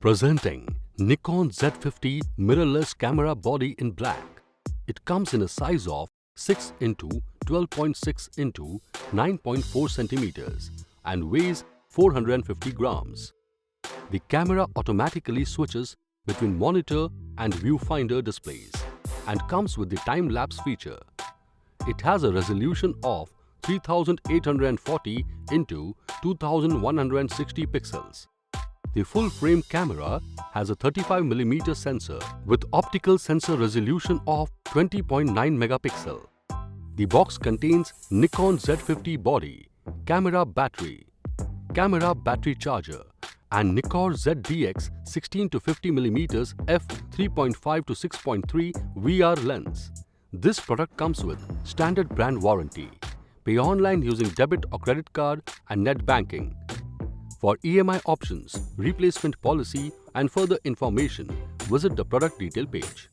Presenting Nikon Z50 Mirrorless camera body in black. It comes in a size of 6 x 12.6 x 9.4 centimeters and weighs 450 grams. The camera automatically switches between monitor and viewfinder displays and comes with the time-lapse feature. It has a resolution of 3840 x 2160 pixels. The full-frame camera has a 35mm sensor with optical sensor resolution of 20.9 megapixel. The box contains Nikon Z50 body, camera battery charger, and Nikon ZDX 16-50mm f3.5 to 6.3 VR lens. This product comes with standard brand warranty. Pay online using debit or credit card and net banking. For EMI options, replacement policy and further information, visit the product detail page.